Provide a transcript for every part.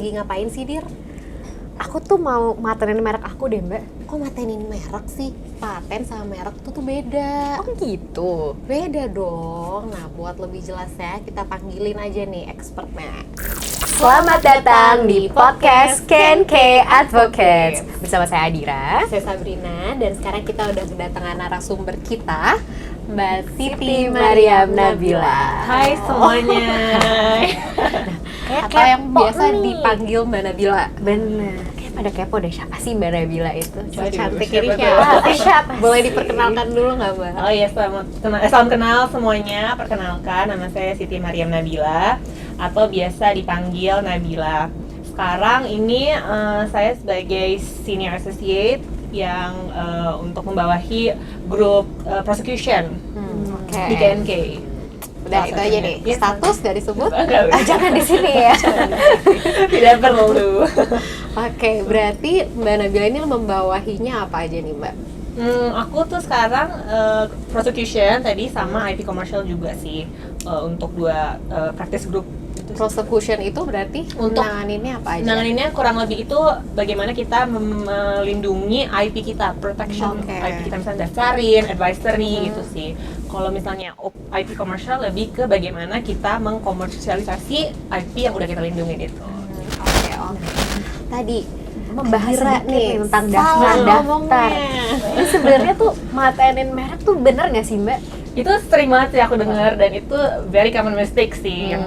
lagi ngapain sih, Dir? Aku tuh mau matenin merek aku deh, Mbak. Kok matenin merek sih? Paten sama merek tuh beda. Oh gitu. Beda dong. Nah, buat lebih jelasnya kita panggilin aja nih expertnya. Selamat datang di podcast Ken K Advocates. Bersama saya Adira. Saya Sabrina dan sekarang kita udah kedatangan narasumber kita, Mbak Siti Mariam Nabila. Hai semuanya. Atau yang biasa nih dipanggil Mbak Nabila. Bener. Kayak pada kepo deh, siapa sih Mbak Nabila itu? So Waduh, cantik siapa ini tuh? siapa? Boleh diperkenalkan dulu nggak, Mbak? Oh iya, salam kenal semuanya. Perkenalkan, nama saya Siti Mariam Nabila atau biasa dipanggil Nabila. Sekarang ini saya sebagai Senior Associate yang untuk membawahi grup prosecution Oke. di KNK. Udah itu aja nih. Yes. Status gak disebut? Jangan di sini ya. Tidak perlu. Oke, berarti Mbak Nabila ini membawahinya apa aja nih, Mbak? Aku tuh sekarang prosecution tadi sama IP commercial juga sih untuk dua practice group. Prosecution itu berarti Untuk nanganinnya apa aja? Nanganinnya kurang lebih itu bagaimana kita melindungi IP kita, protection Oke. IP kita, misalnya daftarin, advisory gitu sih. Kalau misalnya IP commercial lebih ke bagaimana kita mengkomersialisasi IP yang udah kita lindungi itu. Oke. Tadi Membahas Adira sedikit nih, nih tentang salah daftar. ngomongnya. Ini sebenarnya tuh matenin merek tuh bener nggak sih, Mbak? Itu sering banget sih aku dengar dan itu very common mistake sih yang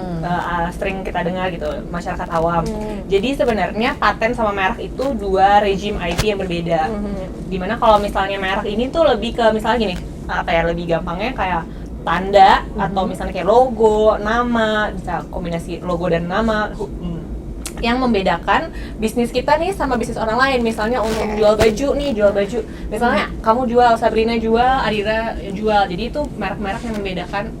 sering kita dengar gitu masyarakat awam. Jadi sebenarnya paten sama merek itu dua regime IP yang berbeda. Dimana kalau misalnya merek ini tuh lebih ke misalnya gini, apa ya, lebih gampangnya kayak tanda atau misalnya kayak logo, nama, bisa kombinasi logo dan nama. Yang membedakan bisnis kita nih sama bisnis orang lain, misalnya untuk jual baju misalnya kamu jual, Sabrina jual, Adira jual, jadi itu merek-merek yang membedakan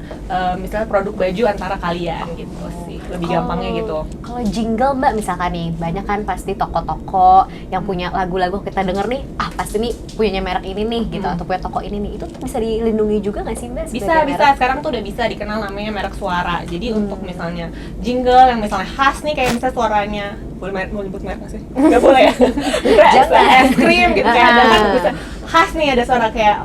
misalnya produk baju antara kalian gitu sih, lebih gampangnya gitu. Kalau jingle Mbak misalkan nih, banyak kan pasti toko-toko yang punya lagu-lagu kita denger nih, pasti nih punyanya merek ini nih gitu, atau punya toko ini nih, itu bisa dilindungi juga nggak sih Mbak? Bisa, sekarang tuh udah bisa dikenal namanya merek suara. Jadi untuk misalnya jingle yang misalnya khas nih, kayak misalnya suaranya, boleh mau nyebut merek nggak sih? Nggak boleh ya? Jangan. Es krim gitu, kayak ada kan bisa khas nih, ada suara kayak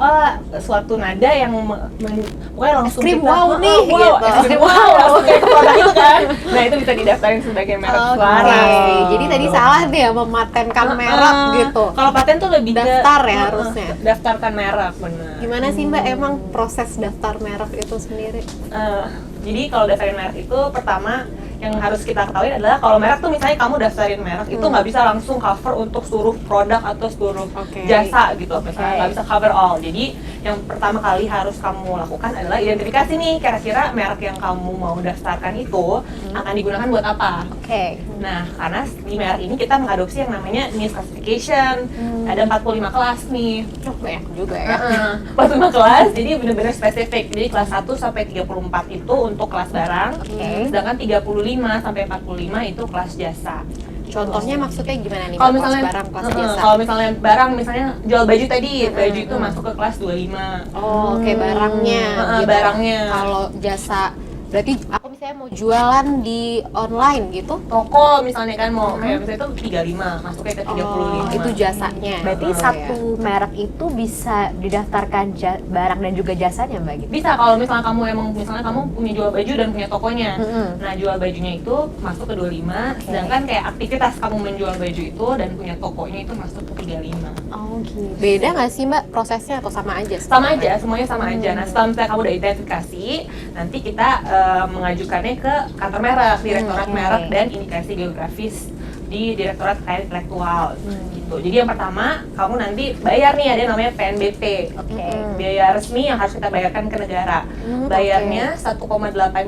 suatu nada yang pokoknya langsung krim kita, wow nih, wow, gitu. es krim wow, langsung kayak ke produk itu kan. Nah itu bisa didaftarin sebagai merek suara. Oke, jadi tadi salah deh ya mematenkan merek gitu. Kalau paten tuh lebih Daftar ya harusnya. Daftarkan merek, benar. Gimana sih Mbak emang proses daftar merek itu sendiri? Jadi kalau daftarin merek itu pertama yang harus kita ketahui adalah kalau merek tuh misalnya kamu daftarin merek itu nggak bisa langsung cover untuk seluruh produk atau seluruh jasa gitu, misalnya nggak bisa cover all. Jadi yang pertama kali harus kamu lakukan adalah identifikasi nih kira-kira merek yang kamu mau daftarkan itu akan digunakan buat apa. Nah, karena di merek ini kita mengadopsi yang namanya NIST classification. Ada 45 kelas nih. Banyak juga ya. 45 kelas, jadi benar-benar spesifik. Jadi kelas 1 sampai 34 itu untuk kelas barang, sedangkan 35 sampai 45 itu kelas jasa. Contohnya maksudnya gimana nih? Kalau Mbak? misalnya Kelas barang, kelas jasa. kalau misalnya barang, misalnya jual baju tadi, baju itu masuk ke kelas 25. Oh, kayak barangnya. Gitu. Barangnya. Kalau jasa, berarti aku misalnya mau jualan di online gitu. Toko misalnya kan mau kayak misalnya itu 35, masuknya ke 35. Oh, itu jasanya. Berarti satu merek itu bisa didaftarkan barang dan juga jasanya Mbak gitu? Bisa kalau misalnya kamu misalnya kamu punya jual baju dan punya tokonya. Nah, jual bajunya itu masuk ke 25, sedangkan kayak aktivitas kamu menjual baju itu dan punya tokonya itu masuk ke 35. Oh gitu. Beda nggak sih Mbak prosesnya atau sama aja? Sama aja, semuanya sama aja. Nah, setelah misalnya kamu udah identifikasi, nanti kita mengajukannya ke kantor merek, direktorat merek dan indikasi geografis di Direktorat Kekayaan Intelektual gitu. Jadi yang pertama, kamu nanti bayar nih, ada namanya PNBP. Biaya resmi yang harus kita bayarkan ke negara. Bayarnya 1,8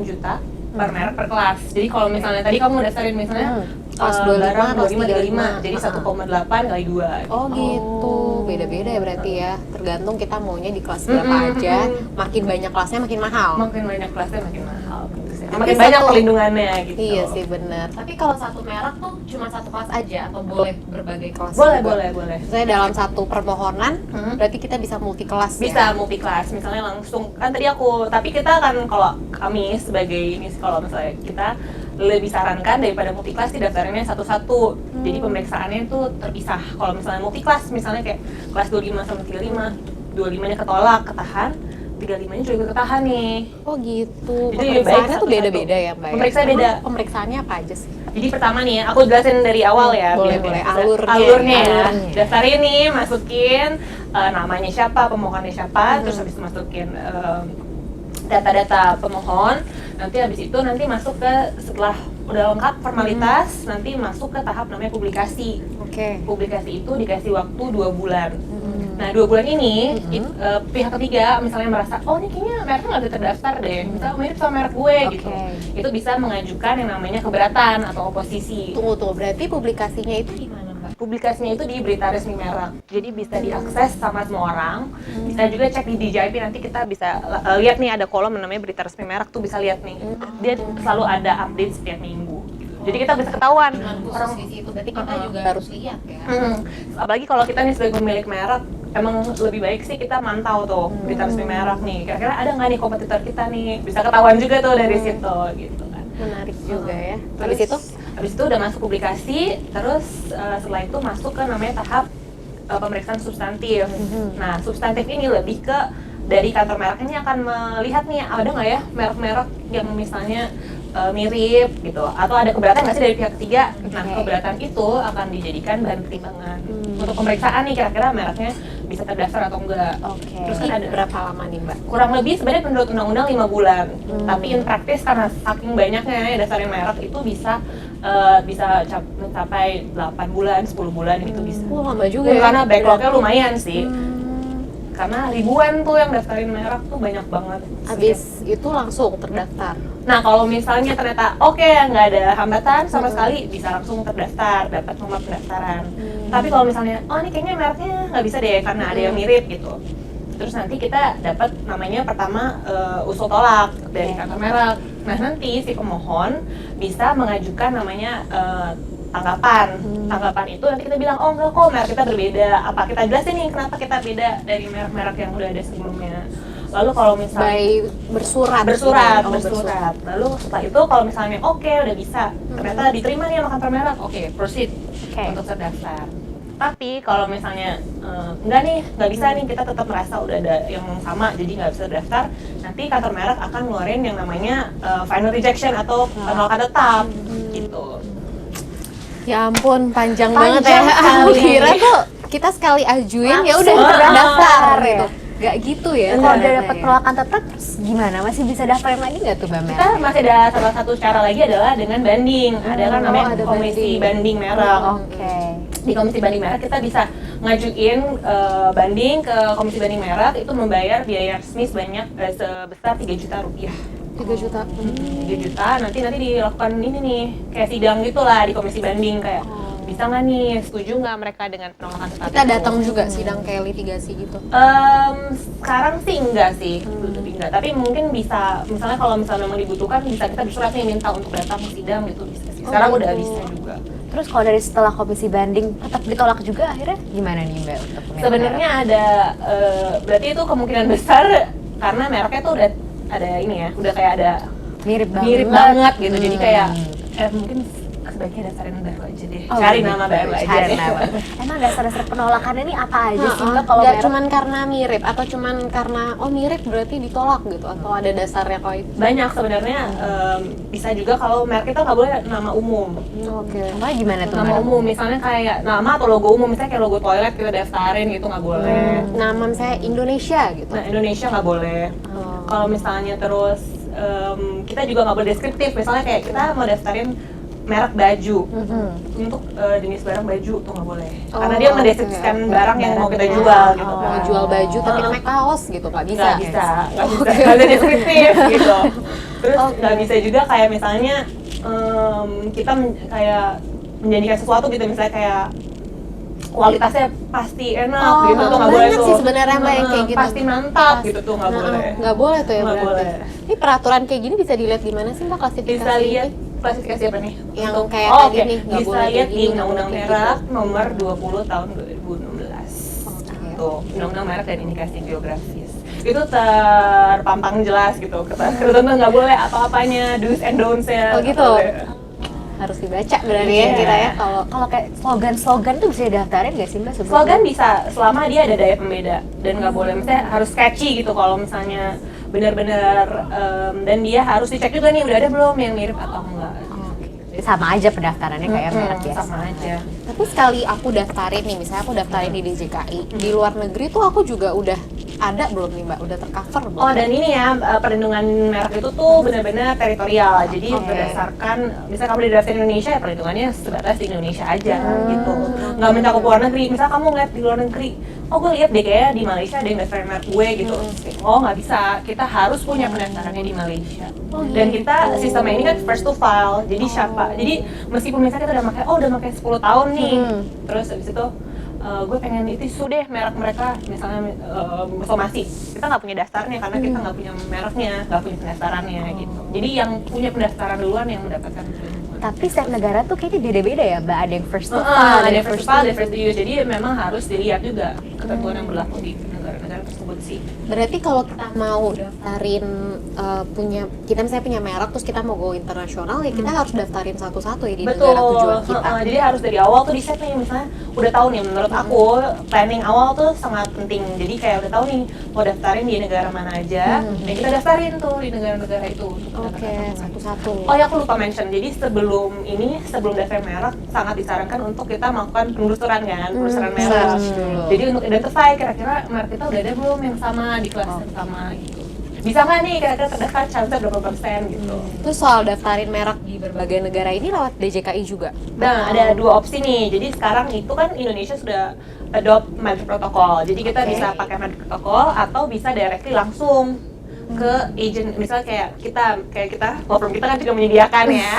juta per merek per kelas. Jadi kalau misalnya tadi kamu daftarin misalnya kelas 25 atau 35, jadi 1,8 kali 2. Oh gitu, beda-beda ya berarti ya. Tergantung kita maunya di kelas berapa aja. Makin banyak kelasnya makin mahal. Makin banyak kelasnya makin mahal. Tapi Makin banyak satu- perlindungannya gitu. Iya sih benar. Tapi kalau satu merek tuh cuma satu kelas aja atau boleh berbagai kelas? Boleh, juga? boleh. Misalnya dalam satu permohonan, berarti kita bisa multi kelas Bisa ya? multi kelas, misalnya langsung kan tadi tapi kita kan kalau kami sebagai ini kalau misalnya kita lebih sarankan daripada multiklas sih daftarinnya satu-satu. Jadi pemeriksaannya itu terpisah. Kalau misalnya multiklas, misalnya kayak kelas 25 sama 35, 25-nya ketolak, ketahan, 35-nya juga ketahan nih. Oh gitu. Jadi lebih baik Pemeriksaannya tuh satu-satu. beda-beda ya Mbak? Pemeriksaan Emang beda. Pemeriksaannya apa aja sih? Jadi pertama nih, aku jelasin dari awal ya. Boleh, biar boleh. bisa- Alurnya. Alurnya ya. Alurnya. Daftarin nih, masukin namanya siapa, pemohonnya siapa, terus habis itu masukin data-data pemohon. Nanti habis itu nanti masuk ke, setelah udah lengkap formalitas, nanti masuk ke tahap namanya publikasi. Oke. Publikasi itu dikasih waktu 2 bulan. Nah 2 bulan ini pihak ketiga misalnya merasa, oh ini kayaknya mereknya nggak bisa terdaftar deh, misalnya mirip sama merek gue gitu. Itu bisa mengajukan yang namanya keberatan atau oposisi. Tunggu, berarti publikasinya itu di mana Mbak? Publikasinya itu di berita resmi merek, jadi bisa diakses sama semua orang. Bisa juga cek di DJIP, nanti kita bisa lihat nih ada kolom namanya berita resmi merek, tuh bisa lihat nih. Dia selalu ada update setiap minggu. Jadi kita bisa ketahuan orang di situ, berarti kita juga harus lihat ya. Apalagi kalau kita nih sebagai pemilik merek, emang lebih baik sih kita mantau tuh berita resmi merek nih. Kira-kira ada nggak nih kompetitor kita nih? Bisa ketahuan juga tuh dari situ gitu kan. Menarik juga ya. Terus Habis itu udah masuk publikasi, terus setelah itu masuk ke namanya tahap pemeriksaan substantif. Nah, substantif ini lebih ke dari kantor merek ini akan melihat nih ada nggak ya merek-merek yang misalnya mirip gitu, atau ada keberatan nggak sih dari pihak ketiga. Nah, keberatan itu akan dijadikan bahan pertimbangan untuk pemeriksaan nih, kira-kira mereknya bisa terdaftar atau enggak. Terus kan ada berapa lama nih Mbak? kurang lebih sebenarnya menurut undang-undang 5 bulan. Tapi in practice karena saking banyaknya ya daftarin merek itu bisa mencapai 8 bulan, 10 bulan gitu bisa. Wah, lama juga ya. Karena backlognya lumayan sih. Karena ribuan tuh yang daftarin merek tuh banyak banget. Habis itu langsung terdaftar. Nah kalau misalnya ternyata oke nggak ada hambatan sama sekali, bisa langsung terdaftar, dapat nomor pendaftaran. Tapi kalau misalnya oh ini kayaknya mereknya nggak bisa deh karena ada yang mirip gitu, terus nanti kita dapat namanya pertama usul tolak dari kantor merek. Nah nanti si pemohon bisa mengajukan namanya tanggapan. Tanggapan itu nanti kita bilang, oh enggak kok merek kita berbeda. Apa kita jelasin nih kenapa kita beda dari merek-merek yang udah ada sebelumnya. Lalu kalau misalnya bersurat. bersurat. Lalu setelah itu kalau misalnya oke udah bisa, ternyata diterima nih sama kantor merek, oke proceed untuk terdaftar. Tapi kalau misalnya nggak bisa nih, kita tetap merasa udah ada yang sama jadi nggak bisa terdaftar, nanti kantor merek akan ngeluarin yang namanya final rejection atau penolakan tetap gitu. Ya ampun, panjang banget ya. Panjang Aku sekali. kira tuh kita sekali ajuin ya udah Langsung terdaftar ya. gitu. Gak gitu ya. Kalau udah ternyata dapat ya. penolakan tetap, terus gimana? Masih bisa daftarin lagi nggak tuh Mbak Mel? Kita masih ada salah satu cara lagi adalah dengan banding. Ada kan namanya ada komisi banding. banding merek. Oke. Di komisi banding merek kita bisa ngajuin banding ke komisi banding merek, itu membayar biaya resmi sebesar 3 juta rupiah. 3 juta. 3 juta nanti dilakukan ini nih kayak sidang gitulah di komisi banding, kayak bisa nggak nih, setuju nggak mereka dengan penolakan tetap Kita itu? datang juga sidang kayak litigasi gitu. Sekarang sih enggak sih, lebih enggak. Tapi mungkin bisa, misalnya kalau misalnya memang dibutuhkan, bisa kita bersurat nih minta untuk datang ke sidang gitu, bisa sih. Sekarang Oh, udah gitu. bisa juga. Terus kalau dari setelah komisi banding tetap ditolak juga akhirnya gimana nih Mbak untuk pemilik Sebenarnya merek? ada, berarti itu kemungkinan besar karena mereknya tuh udah ada ini ya, udah kayak ada mirip banget gitu. Jadi kayak mungkin sebaiknya daftarin baru aja deh. Oh, Cari gitu. nama baru aja. Cari nama. Emang dasar-dasar penolakan ini apa aja sih Mbak kalau Nggak merek? cuman karena mirip atau cuman karena oh mirip berarti ditolak gitu atau ada dasarnya kalau itu. Banyak sebenarnya, bisa juga kalau merek itu nggak boleh nama umum. Oke. Contohnya gimana tuh Nama Mbak? umum, misalnya kayak nama atau logo umum, misalnya kayak logo toilet kita daftarin gitu nggak boleh. Nama saya Indonesia gitu. Nah Indonesia nggak boleh. Kalau misalnya terus kita juga nggak boleh deskriptif, misalnya kayak kita mau daftarin merek baju untuk jenis barang baju tuh nggak boleh, karena dia mendeskripsikan barang yang mau kita jual gitu Mau kan. jual baju tapi namanya kaos gitu nggak bisa. nggak bisa deskriptif gitu. Terus nggak bisa juga kayak misalnya kita kayak menjanjikan sesuatu gitu, misalnya kayak kualitasnya pasti enak gitu tuh nggak boleh banyak tuh. sih sebenarnya Mbak yang kayak gitu. Pasti mantap gitu tuh nggak boleh. Nggak boleh tuh ya Nggak berarti. boleh. Ini peraturan kayak gini bisa dilihat di mana sih Mbak klasifikasi? Bisa lihat ini? klasifikasi apa nih? Yang Untuk- kayak oh, tadi oke. nih, nggak Bisa boleh lihat kayak di gini, Undang-Undang nggak boleh Merek kayak nomor 20 tahun 2016. Tuh, Undang-Undang Merek dan Indikasi Geografis. itu terpampang jelas gitu. Ketentuan nggak boleh apa-apanya, do's and don'ts-nya. Oh gitu. Harus dibaca berarti ya kita ya. Kalau kayak slogan tuh bisa didaftarin nggak sih Mbak sebelumnya? Slogan bisa selama dia ada daya pembeda dan nggak boleh, misalnya harus catchy gitu kalau misalnya benar-benar dan dia harus dicek juga nih udah ada belum yang mirip atau enggak. Sama aja pendaftarannya kayak merek biasa. Sama aja. Tapi sekali aku daftarin nih, misalnya aku daftarin di DJKI, di luar negeri tuh aku juga udah ada belum nih Mbak? Udah tercover belum? Oh, dan ini ya, perlindungan merek itu tuh benar-benar teritorial. Jadi berdasarkan, misalnya kamu di daftar Indonesia, ya perlindungannya sebatas di Indonesia aja gitu. Nggak minta ke luar negeri. Misal kamu ngeliat di luar negeri, oh gue lihat deh kayaknya di Malaysia ada yang daftarin merek gue gitu. Oh nggak bisa, kita harus punya pendaftarannya di Malaysia. Dan kita sistemnya ini kan first to file. Jadi siapa? Jadi meskipun misalnya kita udah pakai 10 tahun nih, terus habis itu gue pengen tisu deh merek mereka, misalnya somasi, kita nggak punya daftarnya karena kita nggak punya mereknya, nggak punya pendaftarannya gitu. Jadi yang punya pendaftaran duluan yang mendapatkan perlindungan. Tapi setiap negara tuh kayaknya beda-beda ya Mbak, ada yang first to file, ada yang first to file, ada yang first to use. Jadi memang harus dilihat juga ketentuan yang berlaku di negara-negara tersebut sih. Berarti kalau kita mau daftarin kita misalnya punya merek terus kita mau go internasional ya kita harus daftarin satu-satu ya di negara tujuan kita. Jadi harus dari awal tuh di set nih, misalnya udah tahu nih, menurut aku planning awal tuh sangat penting. Jadi kayak udah tahu nih mau daftarin di negara mana aja, dan kita daftarin tuh di negara-negara itu. Oke, satu-satu. Oh ya, aku lupa mention. Jadi sebelum daftar merek sangat disarankan untuk kita melakukan penelusuran kan, penelusuran merek. Jadi untuk identify kira-kira merek kita udah ada belum yang sama di kelas yang sama gitu. Bisa nggak nih kira-kira terdaftar chance berapa persen gitu. Terus soal daftarin merek di berbagai negara ini lewat DJKI juga? Nah, ada dua opsi nih. Jadi sekarang itu kan Indonesia sudah adopt Madrid Protocol. Jadi kita bisa pakai Madrid Protocol atau bisa directly langsung ke agent. Misalnya kayak kita law firm kita kan juga menyediakan ya.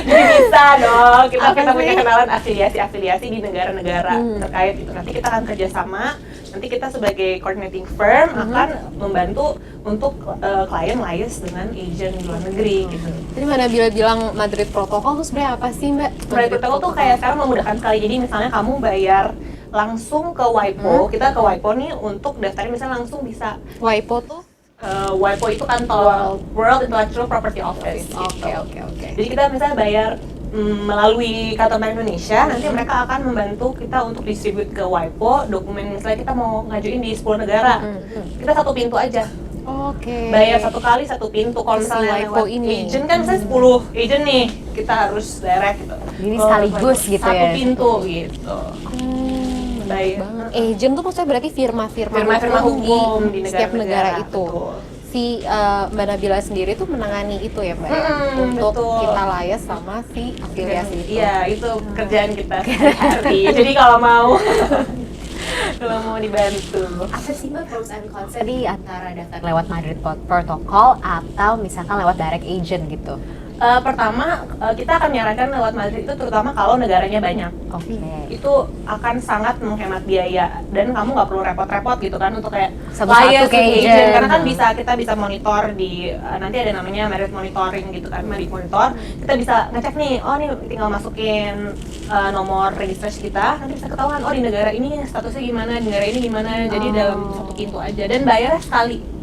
Jadi bisa dong kita punya kenalan afiliasi di negara-negara terkait itu. Nanti kita akan kerjasama. Nanti kita sebagai coordinating firm akan membantu untuk klien liaise dengan agent di luar negeri gitu. Jadi mana bilang Madrid Protocol tuh sebenarnya apa sih Mbak? Madrid Protocol tuh kayak sekarang memudahkan sekali. Jadi misalnya kamu bayar langsung ke WIPO, kita ke WIPO nih untuk daftarin misalnya langsung bisa. WIPO tuh? WIPO itu kantor World Intellectual Property Office. Oke. Jadi kita misalnya bayar melalui kantor Bank Indonesia, nanti mereka akan membantu kita untuk distribute ke WIPO dokumen. Misalnya kita mau ngajuin di 10 negara, kita satu pintu aja. Oke. Bayar satu kali satu pintu. Kalau misalnya WIPO lewat ini. agent kan misalnya 10 agent nih, kita harus direct gitu. Jadi sekaligus gitu satu ya? Satu pintu gitu. Bayar. Agent tuh maksudnya berarti firma-firma hukum di setiap negara itu. Betul. Si Mbak Nabila sendiri tuh menangani itu ya Mbak, untuk betul. kita liaise sama si afiliasi itu. Iya, itu kerjaan kita sehari-hari. Jadi kalau mau dibantu. Apa sih Mbak pros and cons di antara daftar lewat Madrid Protocol atau misalkan lewat direct agent gitu? Pertama, kita akan menyarankan lewat Madrid itu terutama kalau negaranya banyak. Oke. Itu akan sangat menghemat biaya dan kamu nggak perlu repot-repot gitu kan untuk kayak Satu-satu liaise ke with agent. Karena kan kita bisa monitor di nanti ada namanya merit monitoring gitu kan, merit monitor. Kita bisa ngecek nih, oh nih tinggal masukin nomor registrasi kita, nanti bisa ketahuan oh di negara ini statusnya gimana, di negara ini gimana. Jadi dalam satu pintu aja dan bayarnya sekali.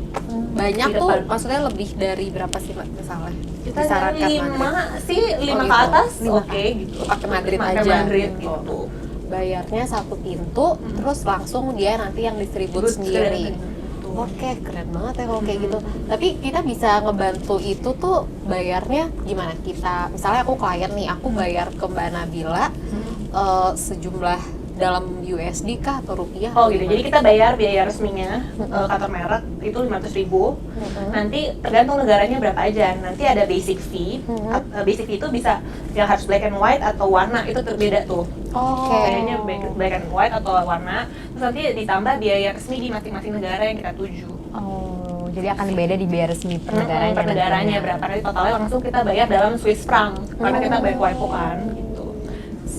Banyak Di tuh depan. maksudnya lebih dari berapa sih Mbak misalnya? Kita Disarankan 5 sih, 5 Oh, ke gitu. atas, 5 oke gitu. Pakai Madrid Pakai aja. Madrid Oh. gitu. Bayarnya satu pintu, terus langsung dia nanti yang distribute sendiri. Oke, keren banget ya kalau kayak gitu. Tapi kita bisa ngebantu itu tuh bayarnya gimana? Kita, misalnya aku klien nih, aku bayar ke Mbak Nabila sejumlah dalam USD kah atau rupiah? Oh gitu, jadi kita bayar biaya resminya kantor merek itu 500.000. Nanti tergantung negaranya berapa aja. Nanti ada basic fee. Basic fee itu bisa yang harus black and white atau warna, itu terbeda tuh. Oke. Biayanya black and white atau warna. Terus nanti ditambah biaya resmi di masing-masing negara yang kita tuju. Oh, jadi akan beda di biaya resmi per negaranya. Per negaranya berapa, nanti totalnya langsung kita bayar dalam Swiss franc karena kita bayar WIPO kan gitu.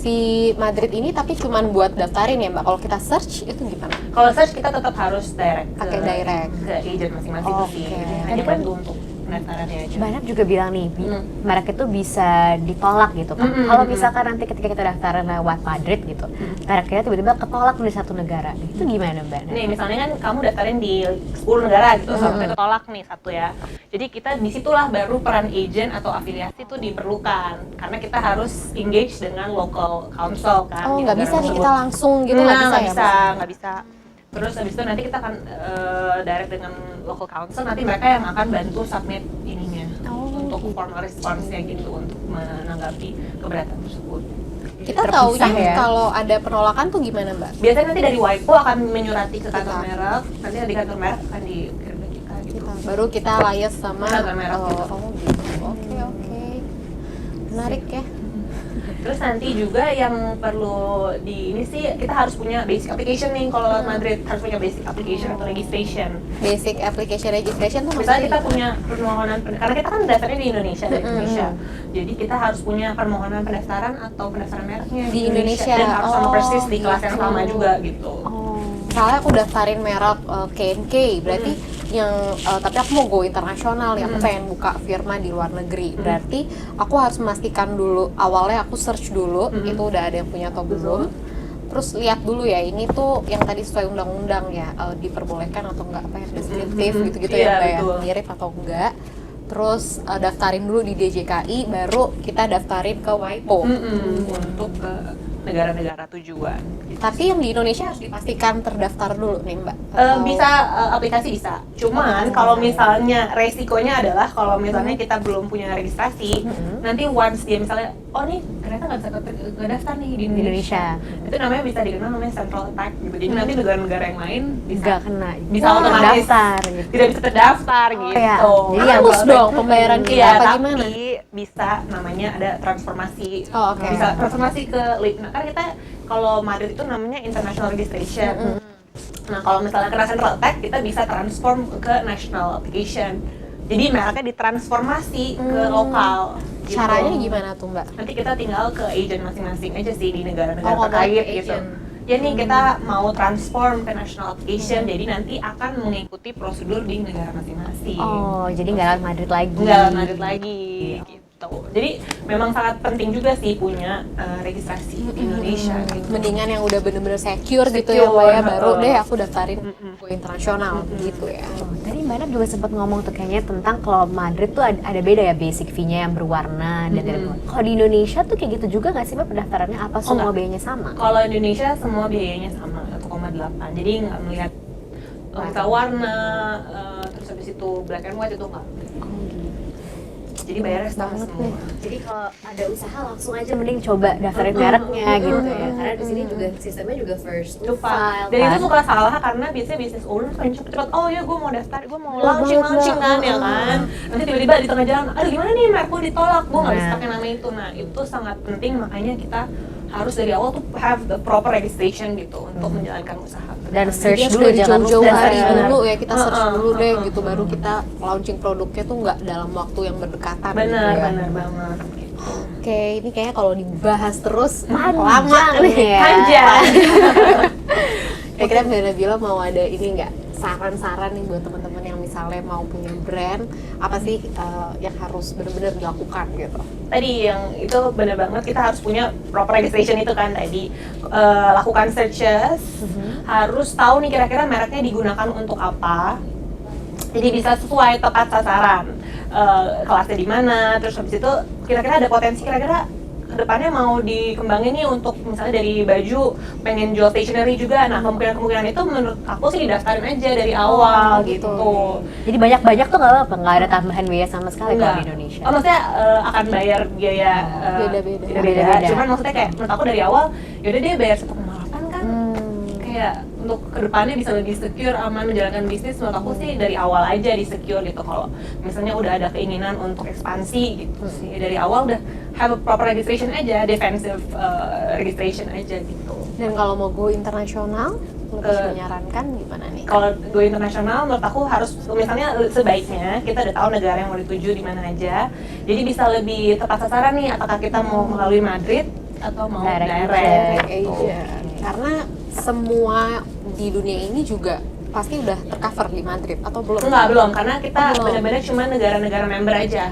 Si Madrid ini tapi cuman buat daftarin ya Mbak. Kalau kita search itu gimana? Kalau search kita tetap harus direct Pakai direct. ke agent masing-masing Oke. sih. Hanya bantu untuk pendaftarannya aja. Banyak juga bilang nih, merek itu bisa ditolak gitu kan. Mm-mm. Kalau misalkan nanti ketika kita daftaran lewat Madrid gitu, merek kita tiba-tiba ketolak di satu negara, itu gimana Mbak? Nih misalnya kan kamu daftarin di 10 negara gitu, sampai ketolak nih satu ya. Jadi kita disitulah baru peran agent atau afiliasi itu diperlukan, karena kita harus engage dengan local council kan. Oh, di nggak negara bisa nih tersebut. kita langsung gitu, nggak bisa ya? Nggak bisa. Terus habis itu nanti kita akan direct dengan local council, nanti mereka yang akan bantu submit ininya untuk formal response-nya gitu, untuk menanggapi keberatan tersebut. Kita Terpisah taunya ya. kalau ada penolakan tuh gimana Mbak? Biasanya nanti dari WIPO akan menyurati ke kantor Kita. merek, nanti di kantor merek akan dikirim ke kita gitu. Baru kita liaise sama Kantor merek gitu. gitu. Oke. Menarik ya. Terus nanti juga yang perlu di ini sih, kita harus punya basic application nih kalau lewat Madrid, harus punya basic application atau registration. Basic application registration tuh Misalnya kita gimana? punya permohonan karena kita kan daftarnya di Indonesia, dari Indonesia. Jadi kita harus punya permohonan pendaftaran atau pendaftaran mereknya Di Indonesia. dan harus sama Oh, persis di kelas yang gitu. sama juga gitu. Misalnya aku daftarin merek K&K, berarti yang tapi aku mau go internasional nih, aku pengen buka firma di luar negeri. Berarti aku harus memastikan dulu, awalnya aku search dulu, itu udah ada yang punya atau belum. Terus lihat dulu ya, ini tuh yang tadi sesuai undang-undang ya, diperbolehkan atau enggak, apa ya, deskriptif gitu-gitu Iya, ya, Mbak, ya, betul. mirip atau enggak. Terus daftarin dulu di DJKI, baru kita daftarin ke WIPO. Untuk ke negara-negara tujuan. Tapi yang di Indonesia harus dipastikan terdaftar dulu nih Mbak? Bisa aplikasi bisa. Cuman kalau misalnya resikonya adalah kalau misalnya kita belum punya registrasi, nanti once dia misalnya, oh nih ternyata nggak bisa ke daftar nih di Indonesia. Itu namanya bisa dikenal namanya central attack gitu. Jadi nanti negara-negara yang lain bisa Nggak kena, bisa otomatis daftar gitu. tidak bisa terdaftar gitu. ya. Jadi Nah, Halus kalau- dong pembayaran kita, Iya, apa tapi gimana? bisa namanya ada transformasi. Oh, oke. Bisa transformasi ke nah, kan kita kalau Madrid itu namanya international registration. Nah, kalau misalnya kena central attack, kita bisa transform ke national application. Jadi mereknya ditransformasi ke lokal. Gitu. Caranya gimana tuh Mbak? Nanti kita tinggal ke agent masing-masing aja sih di negara-negara Oh, ngomong terkait ke gitu. agent. Ya nih kita mau transform ke national application, jadi nanti akan mengikuti prosedur di negara masing-masing. Oh, jadi nggak lewat Madrid lagi. Nggak lanjut lagi gitu. Jadi memang sangat penting juga sih punya registrasi di Indonesia gitu. Mendingan yang udah bener-bener secure gitu ya Secure, Mbak ya, baru heeh. deh aku daftarin go internasional gitu ya. Oh, tadi Mbak Nat juga sempat ngomong tuh kayaknya tentang kalau Madrid tuh ada beda ya basic fee-nya yang berwarna dan kalau di Indonesia tuh kayak gitu juga nggak sih Mbak pendaftarannya, apa semua nggak. biayanya sama? Kalau Indonesia semua biayanya sama 1,8. Jadi nggak melihat misal warna, terus habis itu black and white itu nggak. Jadi bayarnya sama semua. Jadi kalau ada usaha langsung aja mending coba daftarin mereknya gitu ya. Karena di sini juga sistemnya juga first to file. Dan itu kan. suka salah karena biasanya business owner pengen cepet-cepet, oh ya gue mau daftar, gue mau launching kan ya kan. Nanti tiba-tiba di tengah jalan, aduh gimana nih merek gue ditolak, gue nggak bisa pakai nama itu. Nah itu sangat penting, makanya kita harus dari awal tuh have the proper registration gitu untuk menjalankan usaha. Dan Jadi search harus dulu dari jangan jauh-jauh lupa. hari benar. dulu ya, kita search dulu deh gitu, uh. baru kita launching produknya tuh nggak dalam waktu yang berdekatan gitu Benar, ya. benar banget. Gitu. Oke, ini kayaknya kalau dibahas terus lama Panjang nih ya. Panjang. Kira-kira Mbak Nabila mau ada ini nggak, saran-saran nih buat teman-teman yang misalnya mau punya brand, apa sih yang harus benar-benar dilakukan gitu? Tadi yang itu benar banget, kita harus punya proper registration itu kan tadi. Lakukan searches, harus tahu nih kira-kira mereknya digunakan untuk apa. Jadi bisa sesuai tepat sasaran, kelasnya di mana, terus habis itu kira-kira ada potensi kira-kira kedepannya mau dikembangin nih untuk misalnya dari baju pengen jual stationery juga. Nah kemungkinan itu menurut aku sih didaftarin aja dari awal gitu. Jadi banyak-banyak tuh nggak apa-apa, nggak ada tambahan biaya sama sekali kalau di Indonesia. Oh, maksudnya akan bayar biaya Beda-beda. Cuman maksudnya kayak menurut aku dari awal yaudah deh bayar 1,8 kan. Kayak untuk kedepannya bisa lebih secure, aman menjalankan bisnis. Menurut aku sih dari awal aja di secure gitu. Kalau misalnya udah ada keinginan untuk ekspansi gitu sih, dari awal udah have a proper registration aja, defensive registration aja gitu. Dan kalau mau go internasional, lebih menyarankan gimana nih? Kalau go internasional menurut aku harus misalnya sebaiknya kita udah tahu negara yang mau dituju di mana aja. Jadi bisa lebih tepat sasaran nih, apakah kita mau melalui Madrid atau mau Direct direct Aja. Karena semua di dunia ini juga pasti udah tercover di Madrid atau belum? Enggak, belum, karena kita Belum. benar-benar cuma negara-negara member aja.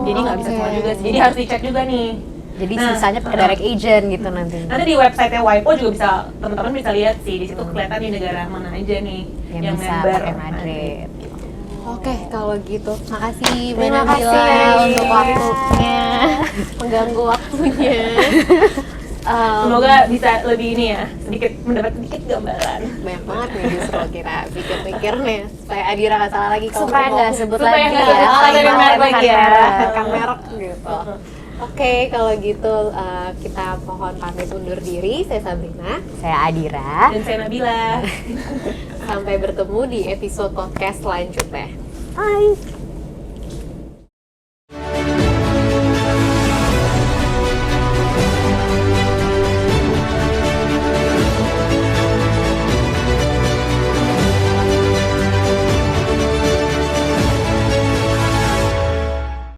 Jadi nggak bisa oke. semua juga sih. Jadi harus dicek juga nih. Jadi Nah, sisanya pakai direct agent gitu nanti. Nanti di website-nya WIPO juga bisa, teman-teman bisa lihat sih, di situ kelihatan di negara mana aja nih yang bisa member pakai Madrid. Oke, kalau gitu makasih Terima Mbak kasih, Nabila Nadia. untuk waktunya, mengganggu waktunya. Semoga bisa lebih ini ya, sedikit mendapat sedikit gambaran. Banyak banget nih justru kita pikir-pikir nih supaya Adira nggak salah lagi kalau Supaya ngomong. nggak sebut Supaya lagi nggak ya. sebut lagi Bukan merek lagi ya. Bukan merek gitu. Oke, kalau gitu kita mohon pamit undur diri. Saya Sabrina. Saya Adira. Dan saya Nabila. Sampai bertemu di episode podcast selanjutnya. Bye.